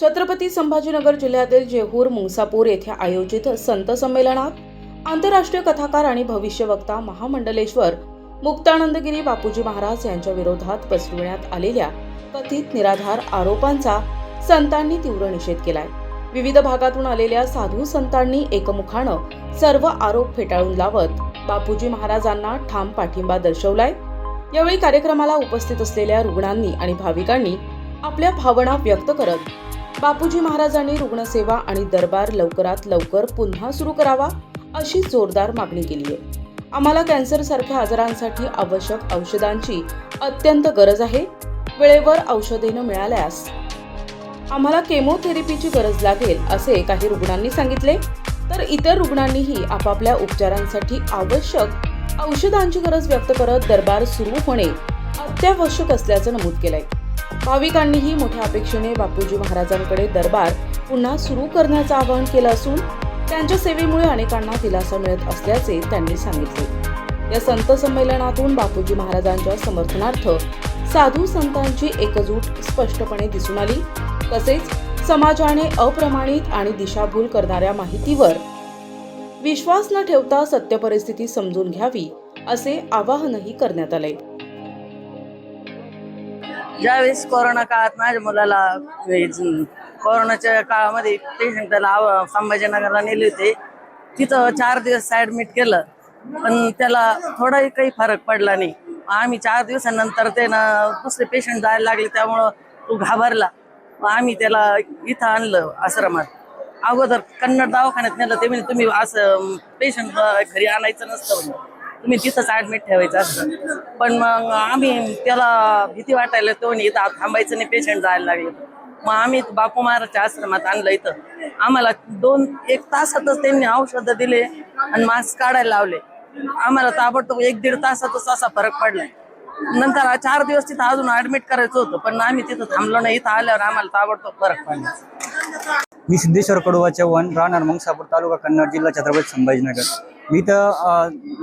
छत्रपती संभाजीनगर जिल्ह्यातील जेहूर मुंगसापूर येथे आयोजित संत संमेलनात आंतरराष्ट्रीय कथाकार आणि भविष्यवक्ता महामंडलेश्वर मुक्तानंदगिरी बापूजी महाराज यांच्या विरोधात पसरविण्यात आलेल्या कथित निराधार आरोपांचा संतांनी तीव्र निषेध केलाय। विविध भागातून आलेल्या साधू संतांनी एकमुखानं सर्व आरोप फेटाळून लावत बापूजी महाराजांना ठाम पाठिंबा दर्शवलाय। यावेळी कार्यक्रमाला उपस्थित असलेल्या रुग्णांनी आणि भाविकांनी आपल्या भावना व्यक्त करत बापूजी महाराजांनी रुग्णसेवा आणि दरबार लवकरात लवकर पुन्हा सुरू करावा अशी जोरदार मागणी केली आहे। आम्हाला कॅन्सर सारख्या आजारांसाठी आवश्यक औषधांची अत्यंत गरज आहे। वेळेवर औषधे न मिळाल्यास आम्हाला केमोथेरपीची गरज लागेल असे काही रुग्णांनी सांगितले, तर इतर रुग्णांनीही आपापल्या उपचारांसाठी आवश्यक औषधांची गरज व्यक्त करत दरबार सुरू होणे अत्यावश्यक असल्याचं नमूद केलंय। भाविकांनीही मोठ्या अपेक्षेने बापूजी महाराजांकडे दरबार पुन्हा सुरू करण्याचं आवाहन केलं असून त्यांच्या सेवेमुळे अनेकांना दिलासा मिळत असल्याचे त्यांनी सांगितले। या संत संमेलनातून बापूजी महाराजांच्या समर्थनार्थ साधू संतांची एकजूट स्पष्टपणे दिसून आली। तसेच समाजाने अप्रमाणित आणि दिशाभूल करणाऱ्या माहितीवर विश्वास न ठेवता सत्य परिस्थिती समजून घ्यावी असे आवाहनही करण्यात आले। ज्यावेळेस कोरोना काळात माझ्या मुलाला कोरोनाच्या काळामध्ये पेशंटला संभाजीनगरला नेले होते। तिथं 4 दिवस ऍडमिट केलं, पण त्याला थोडाही काही फरक पडला नाही। आम्ही 4 दिवसानंतर त्यानं दुसरे पेशंट जायला लागले, त्यामुळं तो घाबरला। आम्ही त्याला इथं आणलं आश्रमात। अगोदर कन्नड दवाखान्यात नेलं, ते म्हणजे तुम्ही असं पेशंट घरी आणायचं नसतं, तुम्ही तिथंच ऍडमिट ठेवायचं असतं। पण मग आम्ही त्याला भीती वाटायला तो इथं थांबायचं नाही, पेशंट जायला लागले। मग आम्ही बापू महाराजच्या आश्रमात आणलं। इथं आम्हाला 1 तासातच त्यांनी औषधं दिले आणि मास्क काढायला लावले। आम्हाला ताबडतोब 1-1.5 तासातच असा फरक पडला। नंतर 4 दिवस तिथं अजून ऍडमिट करायचं होतं, पण आम्ही तिथं थांबलो नाही। इथं आल्यावर आम्हाला ताबडतोब फरक पडला। मी सिद्धेश्वर कडुबा चव्हाण, राहणार मुंगसापूर, तालुका कन्नड, जिल्हा छत्रपती संभाजीनगर। मी तर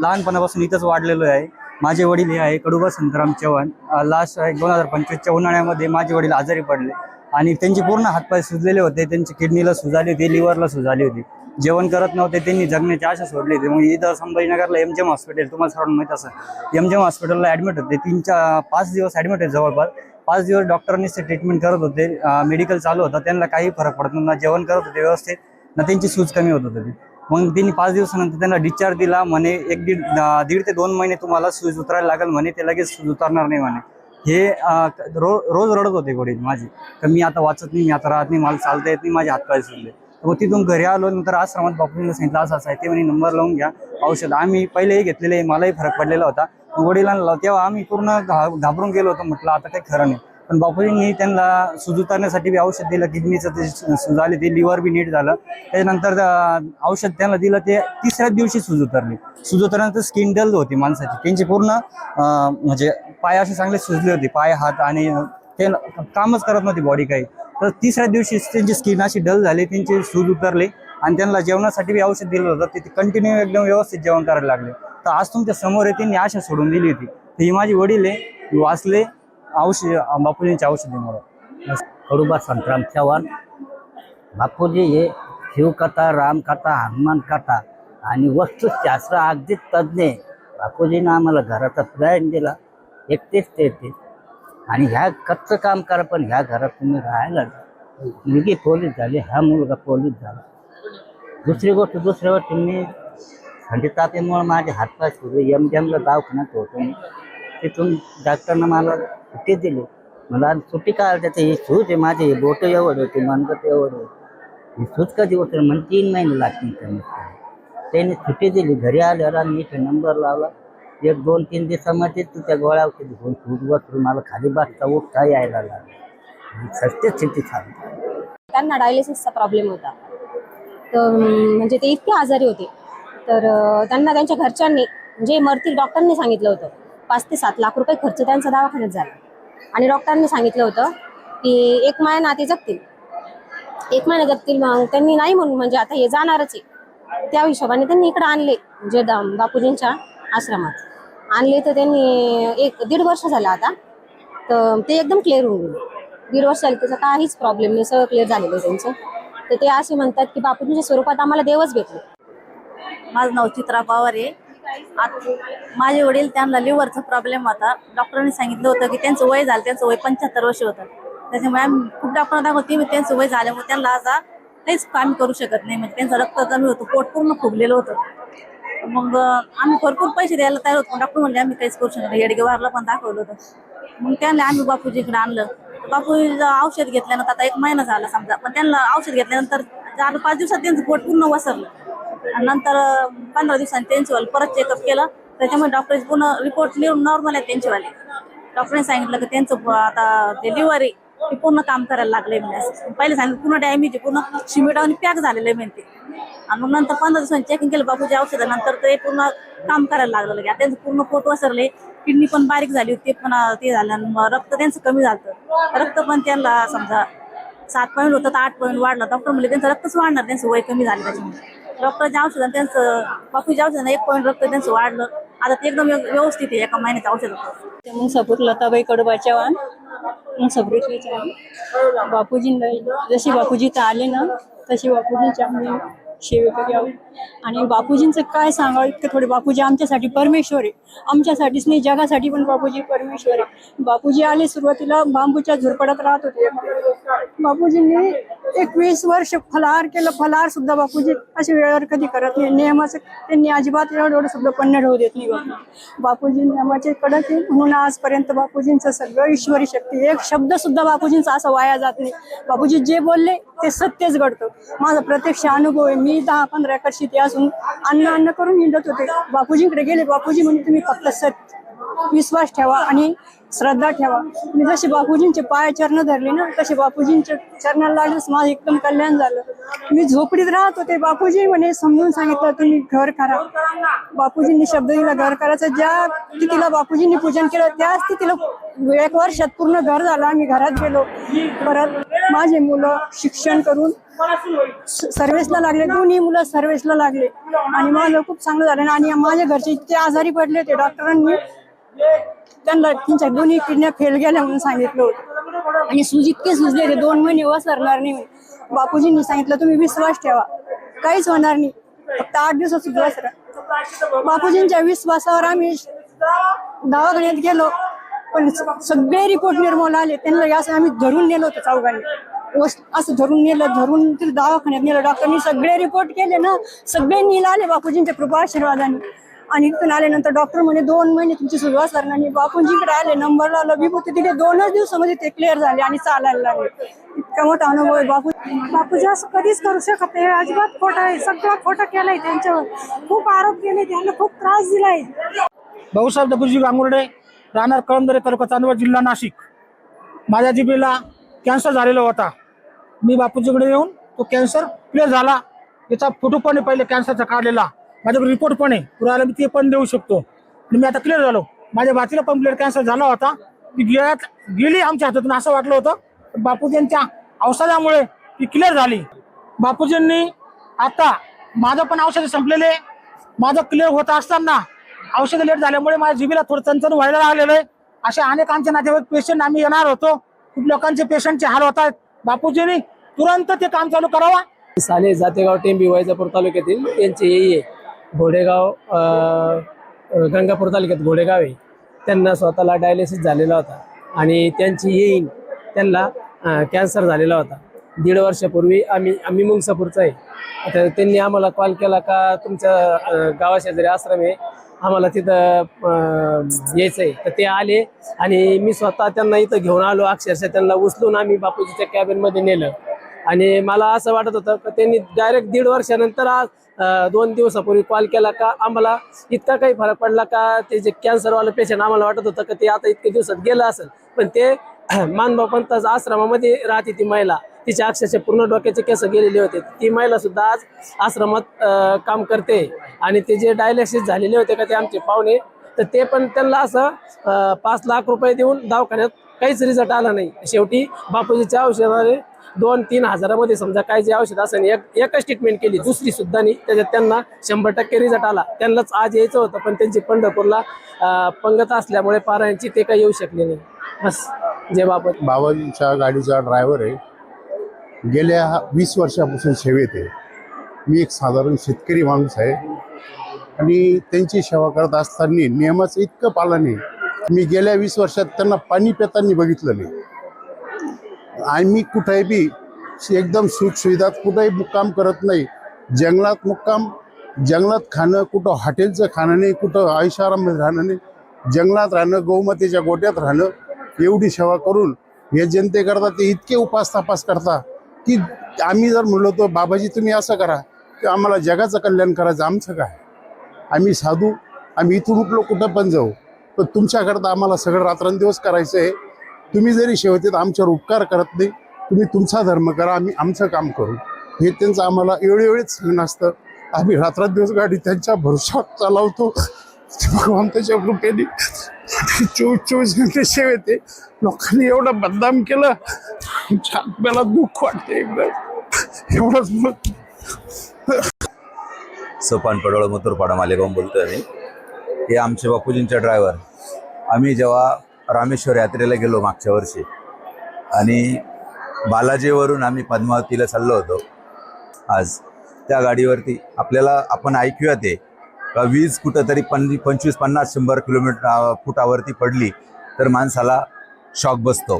लहानपणापासून इथंच वाढलेलो आहे। माझे वडील हे आहे कडुबा संतराम चव्हाण। लास्ट 2025च्या उन्हाळ्यामध्ये माझे वडील आजारी पडले आणि त्यांचे पूर्ण हातपाय सुजलेले होते। त्यांची किडनीला सुजाली होती, लिव्हरला सुजाली होती, जेवण करत नव्हते, त्यांनी जगण्याची आशा सोडली होती। मग इथं संभाजीनगरला MGM हॉस्पिटल, तुम्हाला सर्वांना माहीत असेल, MGM हॉस्पिटलला ॲडमिट होते। 5 दिवस ॲडमिट होते, जवळपास 5 दिवस डॉक्टरांनी ते ट्रीटमेंट करत होते। मेडिकल चालू होतं, त्यांना काही फरक पडत नव्हता, जेवण करत होते व्यवस्थित ना, त्यांची सूज कमी होत होती। मग त्यांनी 5 दिवसानंतर त्यांना डिस्चार्ज दिला, म्हणे 1.5 ते 2 महिने तुम्हाला सूज उतरायला लागेल म्हणे, ते लगेच सूज उतरणार नाही म्हणे। हे रोज रडत होते वडील माझे, तर मी आता वाचत नाही, मी आता राहत नाही, मला चालता येत नाही, माझे हातपाय सुजले। मग तिथून घरी आलो, नंतर आश्रमात बापूंना सांगितलं असं आहे, ते म्हणे नंबर लावून घ्या, औषध आम्ही पहिलेही घेतलेले, मलाही फरक पडलेला होता। वडिलांना तेव्हा आम्ही पूर्ण घाबरून गेलो होतो, म्हटलं आता काही खरं नाही। पण बापूजींनी त्यांना सूज उतारण्यासाठी बी औषध दिलं, किडनीचं ते सूज आली, ते लिव्हर बी नीट झालं। त्याच्यानंतर औषध त्यांना दिलं, ते 3ऱ्या दिवशी सूज उतरली। सूज उतरल्यानंतर स्किन डल होती माणसाची, त्यांची पूर्ण म्हणजे पाय असे चांगले सुजले होते, पाय हात, आणि ते कामच करत नव्हती बॉडी काही। तर 3ऱ्या दिवशी त्यांची स्किन अशी डल झाली, त्यांची सूज उतरली आणि त्यांना जेवणासाठी बी औषध दिलं होतं, ते कंटिन्यू एकदम व्यवस्थित जेवण करायला लागले। तर आज तुमच्या समोर आहे, त्यांनी आशा सोडून दिली होती। तर ही माझी वडील आहे, वाचले औषध बापूजींच्या औषधीमुळे। कडुबा संतराम चव्हाण। बापूजी हे शिवकथा, रामकथा, हनुमान कथा आणि वस्तुशास्त्र अगदी तज्ज्ञ। बापूजीनं आम्हाला घराचा प्लॅन दिला 31-33, आणि ह्या कच्चं काम करा, पण ह्या घरात तुम्ही राहायला जा। मुलगी पोलीस झाली, हा मुलगा पोलीस झाला। दुसरी गोष्ट मी थंडी तापेमुळे माझे हातपाय सुरू, MGMला दवाखान्यात होतो मी। तिथून डॉक्टरनं मला सुट्टी दिली। मला सुट्टी काय त्याचं, ही सूज आहे माझी, हे बोट एवढं होते, मनगट एवढं होतं, ही सूज कधी होते म्हणजे 3 महिने लागतील त्यांनी। त्यांनी सुट्टी दिली, घरी आल्यावर मी इथे नंबर लावला। 1-2-3 दिवसामध्ये त्या गोळ्या औषधी घेऊन सूज बसरून मला खाली बसता उठता यायला लागलं, सत्यस्थिती सांगतो। त्यांना डायलिसिसचा प्रॉब्लेम होता, तर म्हणजे ते इतके आजारी होते, तर त्यांना त्यांच्या घरच्यांनी म्हणजे मरतील डॉक्टरनी सांगितलं होतं। 5 ते 7 लाख रुपये खर्च त्यांचा दवाखान्यात झाला, आणि डॉक्टरांनी सांगितलं होतं की 1 महिना ते जगतील, 1 महिना जगतील। मग त्यांनी नाही म्हणून, म्हणजे आता हे जाणारच आहे, त्या हिशोबाने त्यांनी इकडे आणले, म्हणजे बापूजींच्या आश्रमात आणले। तर त्यांनी 1-1.5 वर्ष झालं आता, तर ते एकदम क्लिअर होऊन गेले। 1.5 वर्ष झाले त्याचा काहीच प्रॉब्लेम नाही, सगळं क्लिअर झालेलं आहे त्यांचं. तर ते असे म्हणतात की बापूजीच्या स्वरूपात आम्हाला देवच भेटले. माझं नाव चित्रा पवार आहे. माझे वडील त्यांना लिव्हरचा प्रॉब्लेम होता. डॉक्टरांनी सांगितलं होतं की त्यांचं वय झालं, त्यांचं वय 75 वर्ष होतं. त्याच्यामुळे आम्ही खूप डॉक्टरांना दाखवते, त्यांचं वय झाल्यामुळे त्यांना आता काहीच काम करू शकत नाही. म्हणजे त्यांचं रक्त कमी होतं, पोट पूर्ण फुगलेलं होतं. मग आम्ही भरपूर पैसे द्यायला तयार होतो, डॉक्टर म्हणले आम्ही काहीच करू शकत नाही. येडगेवारला पण दाखवलं होतं. मग त्यांना आम्ही बापूजीकडे आणलं. बापूजीचं औषध घेतल्यानंतर आता 1 महिना झाला समजा, पण त्यांना औषध घेतल्यानंतर 4-5 दिवसात त्यांचं पोट पूर्ण वसरलं. आणि नंतर 15 दिवसांनी त्यांचीवाले परत चेकअप केलं. त्याच्यामुळे डॉक्टरचे पूर्ण रिपोर्ट नॉर्मल आहे त्यांचेवाले. डॉक्टरने सांगितलं की त्यांचं आता ते लिव्हर आहे ते पूर्ण काम करायला लागले. म्हणजे पहिले सांगितलं पूर्ण डॅमेज आहे, पूर्ण शिमिटावून पॅक झालेलं आहे म्हणते. आणि मग नंतर 15 दिवसांनी चेकिंग केलं बापूजी औषधानंतर ते पूर्ण काम करायला लागलं. लगे त्यांचं पूर्ण पोट वसरले, किडनी पण बारीक झाली होती, पण ते झालं. मग रक्त त्यांचं कमी झालं. रक्त पण त्यांना समजा 7 पॉईंट होतं तर 8 पॉईंट वाढलं. डॉक्टर म्हणले त्यांचं रक्तच वाढणार, त्यांचं वय कमी झालं. त्याच्यामुळे डॉक्टरच्या औषधानं त्यांचं बापूच्या औषधानं 1 पॉईंट रक्त त्यांचं वाढलं. आता ते एकदम व्यवस्थित आहे 1 महिन्याचं औषध. मग सपूर लताबाई कडबा चव्हाण, मग सपूरची चव्हाण. बापूजींना जशी बापूजी तर आले ना तशी बापूजींच्या आम्ही सेवेकरी आहोत. आणि बापूजींचं काय सांगावं, इतकं थोडे. बापूजी आमच्यासाठी परमेश्वर आहे, आमच्यासाठीच नाही जगासाठी पण बापूजी परमेश्वर आहे. बापूजी आले सुरुवातीला बांबूच्या झुरपडात राहत होते. बापूजींनी 21 वर्ष फलाहार केलं. फलाहार सुद्धा बापूजी असे वेळेवर कधी करत नाही. नियमाचं त्यांनी अजिबात एवढं सुद्धा पन्नड होऊ देत नाही. बापूजी नियमाचे कडक आहे, म्हणून आजपर्यंत बापूजींचं सगळं ईश्वरी शक्ती. एक शब्द सुद्धा बापूजींचा असं वाया जात नाही. बापूजी जे बोलले ते सत्यच घडतं. माझा प्रत्यक्ष अनुभव आहे. मी 10-15 एकर शेती असून अन्न करून हिंडत होते. बापूजींकडे गेले, बापूजी म्हणजे तुम्ही फक्त विश्वास ठेवा आणि श्रद्धा ठेवा. मी जसे बापूजींचे पाय चरण धरले ना तसे बापूजींच्या चरणाला लागलेच माझं एकदम कल्याण झालं. मी झोपडीत राहत होते, बापूजी म्हणे समजून सांगितलं तुम्ही घर करा. बापूजींनी शब्द दिला घर करायचं. ज्या तिथीला बापूजींनी पूजन केलं त्याच तिथीला 1 वर्षात पूर्ण घर झालं. आम्ही घरात गेलो. परत माझे मुलं शिक्षण करून सर्व्हिसला लागले, दोन्ही मुलं सर्व्हिसला लागले आणि माझं खूप चांगलं झालं. आणि माझ्या घरचे इतके आजारी पडले होते, डॉक्टरांनी त्यांना त्यांच्या दोन्ही किडन्या फेल गेल्या म्हणून सांगितलं होतं. आणि सूज इतके सुजले ते 2 महिने वसरणार नाही. बापूजींनी सांगितलं तुम्ही विश्वास ठेवा, काहीच होणार नाही, फक्त 8 दिवसात सुद्धा वसरा. बापूजींच्या विश्वासावर आम्ही दवाखान्यात गेलो, पण सगळे रिपोर्ट निर्मूल आले. त्यांना असं आम्ही धरून नेलो होतो चौघांनी, असं धरून नेलं, धरून तिथे दवाखान्यात नेलं. डॉक्टरनी सगळे रिपोर्ट केले ना, सगळे नील आले बापूजींच्या कृपा आशीर्वादाने. आणि तिथून आल्यानंतर डॉक्टर म्हणे 2 महिने तुमची सुरुवात करणार. आणि बापूजीकडे आले, नंबर लावला, विभूती तिथे 2च दिवसामध्ये ते क्लिअर झाले आणि चालायला लागले. इतका मोठा अनुभव आहे. बापूजी असं कधीच करू शकत नाही, अजिबात खोटं आहे. सगळं खोटं केलंय त्यांच्यावर, खूप आरोप केले, त्यांना खूप त्रास दिलाय. भाऊसाहेब दपूजी गांगुर्डे, राहणार कळमदरे, तालुका चांदवड, जिल्हा नाशिक. माझ्या जिभेला कॅन्सर झालेला होता. मी बापूजीकडे येऊन तो कॅन्सर क्लिअर झाला. याचा फोटो पण आहे पहिले कॅन्सरचा काढलेला, माझ्याकडे रिपोर्ट पण आहे, पुरायला मी ते पण देऊ शकतो. आणि मी आता क्लिअर झालो. माझ्या भाचीला पण ब्लड कॅन्सर झाला होता, ती गेली आमच्या हातातून. असं वाटलं होतं बापूजींच्या औषधामुळे ती क्लिअर झाली. बापूजींनी आता माझं पण औषध संपलेले, माझं क्लिअर होत असताना औषध लेट झाल्यामुळे माझ्या जिभेला थोडं चणचण व्हायला लागलेलं आहे. असे अनेक आमच्या नातेवाईक पेशंट आम्ही येणार होतो, खूप लोकांचे पेशंटचे हाल होत आहेत. बापूजींनी तुरंत ते काम चालू करावा. साने जातेगाव टेंबी वैजापूर तालुक्यातील त्यांचे ये घोडेगाव, गंगापूर तालुक्यात घोडेगाव आहे. त्यांना स्वतःला डायलिसिस झालेला होता आणि त्यांची येईन त्यांना कॅन्सर झालेला होता. 1.5 वर्षापूर्वी आम्ही मुंगसापूरचा आहे. आता त्यांनी आम्हाला कॉल केला का तुमच्या गावाशेजारी आश्रम आहे, आम्हाला तिथं यायचं आहे. तर ते आले आणि मी स्वतः त्यांना इथं घेऊन आलो. अक्षरशः त्यांना उचलून आम्ही बापूजीच्या कॅबिनमध्ये नेलं. आणि मला असं वाटत होतं की त्यांनी डायरेक्ट 1.5 वर्षानंतर 2 दिवसापूर्वी कॉल केला का आम्हाला इतका काही फरक पडला का. ते जे कॅन्सरवालं पेशंट आम्हाला वाटत होतं की ते आता इतक्या दिवसात गेलं असेल, पण ते मानभाऊ पंताच्या आश्रमामध्ये राहते ती महिला, तिच्या अक्षरशः पूर्ण डोक्याचे केस गेलेले होते. ती महिला सुद्धा आज आश्रमात काम करते. आणि ते जे डायलिसिस झालेले होते का ते आमचे पाहुणे, तर ते पण त्यांना असं 5 लाख रुपये देऊन दवाखान्यात काहीच रिझल्ट आला नाही. शेवटी बापूजीच्या औषधाने 2-3 हजारामध्ये समजा काय जे औषध असं एकच ट्रीटमेंट केली, दुसरी सुद्धा नाही. त्याच्यात त्यांना 100% रिझल्ट आला. त्यांनाच आज यायचं होतं, पण त्यांची पंढरपूरला पंगत असल्यामुळे पारायणची ते काही येऊ शकले नाही. बस. जय बापू. बाबाजींच्या गाडीचा ड्रायव्हर आहे. गेल्या 20 वर्षापासून सेवेत आहे. मी एक साधारण शेतकरी माणूस आहे आणि त्यांची सेवा करत असताना नियमाचं इतकं पालन आहे. मी गेल्या 20 वर्षात त्यांना पाणी पिताना बघितलं नाही. आणि मी कुठेही बी एकदम सुखसुविधात कुठेही मुक्काम करत नाही. जंगलात मुक्काम, जंगलात खाणं, कुठं हॉटेलचं खाणं नाही, कुठं ऐशारामध्ये राहणं नाही, जंगलात राहणं, गौमातेच्या गोट्यात राहणं, एवढी सेवा करून हे जनतेकरता ते इतके उपास तपास करता की आम्ही जर म्हणलो तर बाबाजी तुम्ही असं करा की आम्हाला जगाचं कल्याण करायचं, आमचं काय, आम्ही साधू, आम्ही इथून उठलो कुठं पण जाऊ, पण तुमच्याकरता आम्हाला सगळं रात्रंदिवस करायचं आहे. तुम्ही जरी शेवटीत आमच्यावर उपकार करत नाही, तुम्ही तुमचा धर्म करा, आम्ही आमचं काम करू, हे त्यांचं आम्हाला वेळोवेळीच सांगणं असतं. आम्ही रात्रंदिवस गाडी त्यांच्या भरोशावर चालवतो. भगवंताच्या कृपेने 24 घंटे सेवेत आहे. लोकांनी एवढं बदनाम केलं, आमच्या आत्म्याला दुःख वाटते एकदम. एवढंच. सोपान पडवळ मथुरपाडा मालेगाव बोलतोय मी. हे आमचे बापूजींचे ड्रायव्हर. आम्ही जेव्हा रामेश्वर यात्रेला गेलो मागच्या वर्षी आणि बालाजीवरून आम्ही पद्मावतीला चाललो होतो. आज त्या गाडीवरती आपण ऐकूया ते का वीज कुठंतरी 25, 50, 100 किलोमीटर फुटावरती पडली तर माणसाला शॉक बसतो.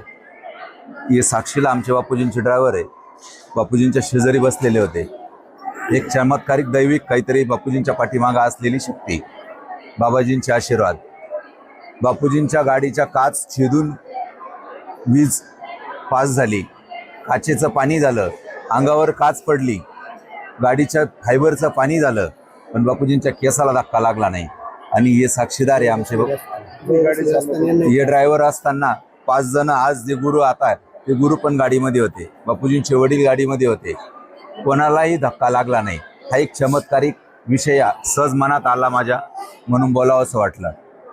हे साक्षीला आमचे बापूजींचे ड्रायव्हर आहे. बापूजींच्या शेजारी बसलेले होते. एक चमत्कारिक दैविक काहीतरी बापूजींच्या पाठीमागं असलेली शक्ती, बाबाजींचे आशीर्वाद. बापूजींच्या गाडीच्या काच छेदून वीज पास झाली, काचेचं पाणी झालं, अंगावर काच पडली, गाडीच्या फायबरचं पाणी झालं, पण बापूजींच्या केसाला धक्का लागला नाही. आणि हे साक्षीदार आहे आमचे. हे ड्रायव्हर असताना 5 जण आज जे गुरु आता ते गुरु पण गाडीमध्ये होते, बापूजींचे वडील गाडीमध्ये होते, कोणालाही धक्का लागला नाही. हा एक चमत्कारिक विषय सहज मनात आला माझ्या, म्हणून बोलावं असं वाटलं.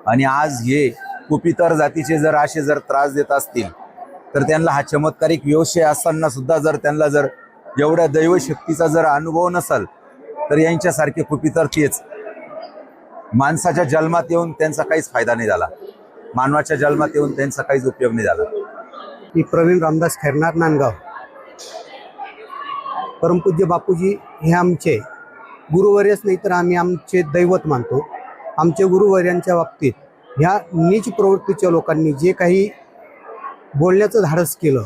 आणि आज हे कुपितर जातीचे जर त्रास देत असतील तर त्यांना हा चमत्कारिक व्यवसाय असताना सुद्धा जर त्यांना जर एवढ्या दैवशक्तीचा जर अनुभव नसेल तर यांच्यासारखे कुपितर तेच. माणसाच्या जन्मात येऊन त्यांचा काहीच फायदा नाही झाला, मानवाच्या जन्मात येऊन त्यांचा काहीच उपयोग नाही झाला. मी प्रवीण रामदास खैरनार, नांदगाव. परमपूज्य बापूजी हे आमचे गुरुवर्यच नाही तर आम्ही आमचे दैवत मानतो. आमच्या गुरुवर्यांच्या बाबतीत ह्या नीच प्रवृत्तीच्या लोकांनी जे काही बोलण्याचं धाडस केलं,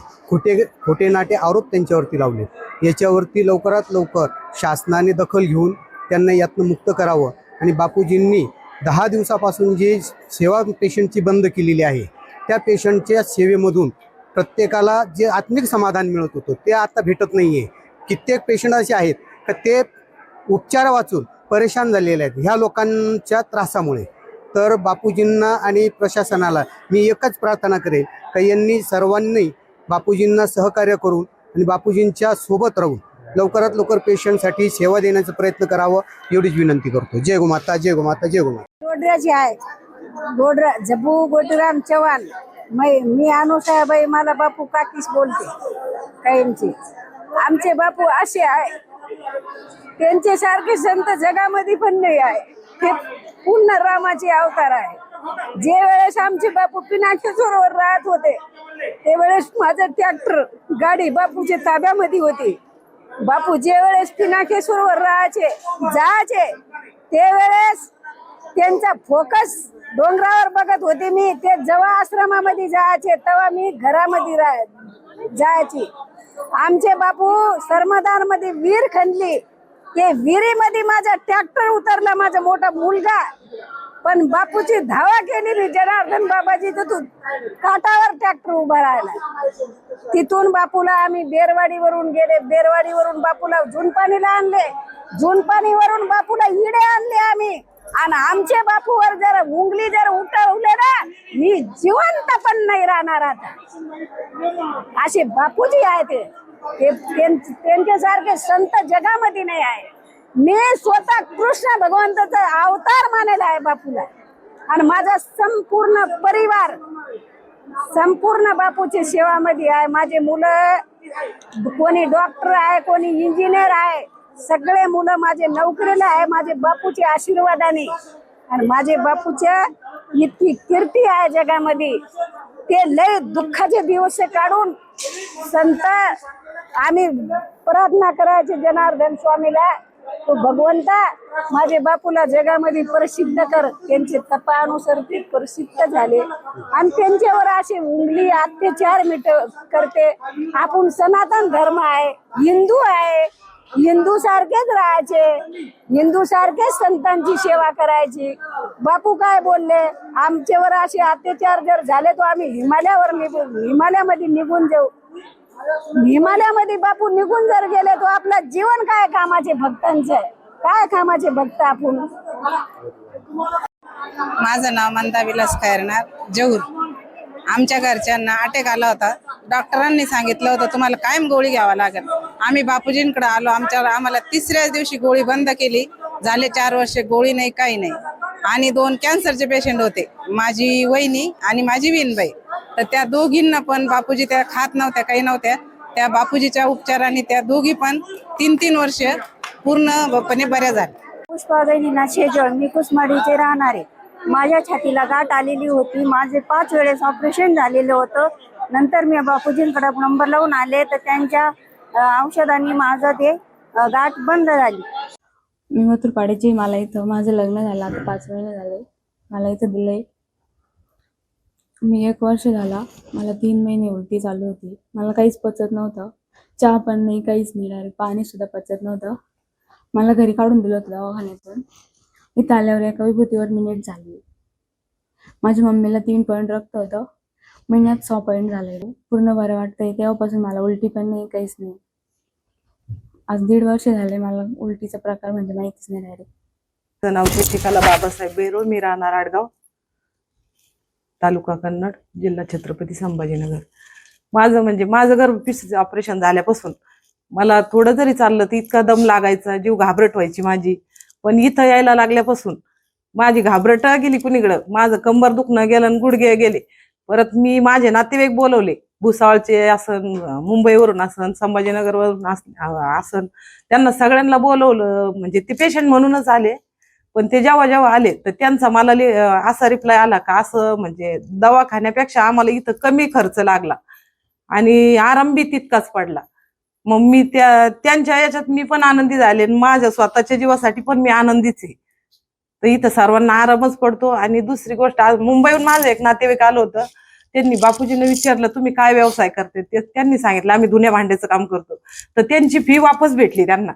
खोटे नाटे आरोप त्यांच्यावरती लावले, याच्यावरती लवकरात लवकर शासनाने दखल घेऊन त्यांना यातनं मुक्त करावं. आणि बापूजींनी 10 दिवसापासून जी सेवा पेशंटची बंद केलेली आहे, त्या पेशंटच्या सेवेमधून प्रत्येकाला जे आत्मिक समाधान मिळत होतं ते आता भेटत नाही आहे. कित्येक पेशंट असे आहेत तर ते उपचार वाचून परेशान झालेले आहेत ह्या लोकांच्या त्रासामुळे. तर बापूजींना आणि प्रशासनाला मी एकच प्रार्थना करेन की यांनी सर्वांनी बापूजींना सहकार्य करून आणि बापूजींच्या सोबत राहून लवकरात लवकर पेशंटसाठी सेवा देण्याचा प्रयत्न करावं, एवढीच विनंती करतो. जय गोमाता, जय गोमाता, जय गोमाता. गोडऱ्याची आहे, जबू गोटूराम चव्हाण. मी अनुसाबाई, मला बापू काकीच बोलते. कायमची आमचे बापू असे आहे, त्यांचे सारखे संत जगामध्ये पण नाही आहे. ते पूर्ण रामाचे अवतार आहे. जे वेळेस आमचे बापू पिनाकेश्वरवर राहत होते ते वेळेस माझं ट्रॅक्टर गाडी बापूच्या ताब्यामध्ये होती. बापू जे वेळेस पिनाकेश्वरवर जायचे ते वेळेस त्यांचा फोकस डोंगरावर बघत होते. मी ते जेव्हा आश्रमामध्ये जायचे तेव्हा मी घरामध्ये जायची. आमचे बापू सरमदार मध्ये विहीर खणली, ते विहिरीमध्ये माझा ट्रॅक्टर उतरला, माझा मोठा मुलगा, पण बापूची धावा केली मी जनार्दन बाबाजी तिथून काठावर ट्रॅक्टर उभा राहिला. तिथून बापूला आम्ही बेरवाडीवरून गेले, बेरवाडीवरून बापूला जुनपाणीला आणले, जुनपाणीवरून बापूला इडे आणले आम्ही. आणि आमचे बापूवर जर उंगली जर उठवले ना, मी जिवंत पण नाही राहणार आता. असे बापूजी आहे ते त्यांच्यासारखे संत जगामध्ये नाही आहे. मी स्वतः कृष्ण भगवंताचा अवतार मानेला आहे बापूला. आणि माझा संपूर्ण परिवार संपूर्ण बापूची सेवामध्ये आहे. माझे मुलं कोणी डॉक्टर आहे, कोणी इंजिनियर आहे, सगळे मुलं माझे नोकरीला आहे माझे बापूच्या आशीर्वादाने. आणि माझे बापूच्या इतकी कीर्ती आहे जगामध्ये. ते लय दुःखाचे दिवस काढून संत आम्ही प्रार्थना करायचे जनार्दन स्वामीला, तो भगवंता माझे बापूला जगामध्ये प्रसिद्ध कर. त्यांचे तपानुसार ते प्रसिद्ध झाले आणि त्यांच्यावर असे उंगली अत्याचार करते. आपण सनातन धर्म आहे, हिंदू आहे, हिंदू सारखेच राहायचे, हिंदू सारखेच संतांची सेवा करायची. बापू काय बोलले, आमच्यावर असे अत्याचार जर झाले तर आम्ही हिमालयामध्ये निघून जाऊ. हिमालयामध्ये बापू निघून जर गेले तर आपलं जीवन काय कामाचे भक्तांचे, काय कामाचे भक्त आपण. माझं नाव मंदा विलास खैरनार, जहूर. आमच्या घरच्यांना अटॅक आला होता. डॉक्टरांनी सांगितलं होतं तुम्हाला कायम गोळी घ्यावा लागेल. आम्ही बापूजींकडे आलो. आम्हाला तिसऱ्याच दिवशी गोळी बंद केली. झाले 4 वर्ष गोळी नाही, काही नाही. आणि 2 कॅन्सरचे पेशंट होते, माझी वहिनी आणि माझी विनबाई. तर त्या दोघींना पण बापूजी त्या खात नव्हत्या, काही नव्हत्या. त्या बापूजीच्या उपचाराने त्या दोघी पण 3-3 वर्ष पूर्णपणे बऱ्या झाल्या. पुष्पाबाईंना शेजवळ, मी कुसमाडीचे राहणारे. माझ्या छातीला गाठ आलेली होती. माझे 5 वेळेस ऑपरेशन झालेलं होतं. नंतर मी बापूजींकडे नंबर लावून आले तर त्यांच्या औषधांनी माझं ते गाठ बंद झाली. मी मथुरपाड्याची. मला इथं माझं लग्न झालं आता 5 महिने झाले. मला इथं दिलंय. मी 1 वर्ष झाला. मला 3 महिने उलटी चालू होती. मला काहीच पचत नव्हतं. चहा पण नाही, काहीच नाही. डायरेक्ट पाणी सुद्धा पचत नव्हतं. मला घरी काढून दिलं होतं दवाखान्यातून. इथं आल्यावर एका विभूतीवर मी नीट झाली. माझ्या मम्मीला 3 पॉईंट रक्त होतं. महिन्यात 6 पॉईंट झालेले. पूर्ण बरं वाटतंय. तेव्हापासून मला उलटी पण नाही, काहीच नाही. आज 1.5 वर्ष झाले मला उलटीचा प्रकार म्हणजे माहितीच नाही डायरेक्ट. नाव शिकाला बाबासाहेब बेरो, मी राहणार आडगाव, तालुका कन्नड, जिल्हा छत्रपती संभाजीनगर. माझं गर्भपिशवीचं ऑपरेशन झाल्यापासून मला थोडं जरी चाललं तर इतका दम लागायचा, जीव घाबरट व्हायची माझी. पण इथं यायला लागल्यापासून माझी घाबरट गेली कुणीकडं. माझं कंबर दुखणं गेलं आणि गुडघे गेले. परत मी माझे नातेवाईक बोलवले, भुसावळचे आसन, मुंबईवरून आसन, संभाजीनगरवरून आसन, त्यांना सगळ्यांना बोलवलं. म्हणजे ते पेशंट म्हणूनच आले. पण ते जेव्हा आले तर त्यांचा मला असा रिप्लाय आला का असं म्हणजे दवाखान्यापेक्षा आम्हाला इथं कमी खर्च लागला आणि आराम बी तितकाच पडला. मग मी त्यांच्या याच्यात मी पण आनंदी झाले. माझ्या स्वतःच्या जीवासाठी पण मी आनंदीच आहे. तर इथं सर्वांना आरामच पडतो. आणि दुसरी गोष्ट, आज मुंबईहून माझं एक नातेवाईक आलं होतं. त्यांनी बापूजींना विचारलं तुम्ही काय व्यवसाय करते. त्यांनी सांगितलं आम्ही धुण्या भांड्याचं काम करतो. तर त्यांची फी वापस भेटली त्यांना.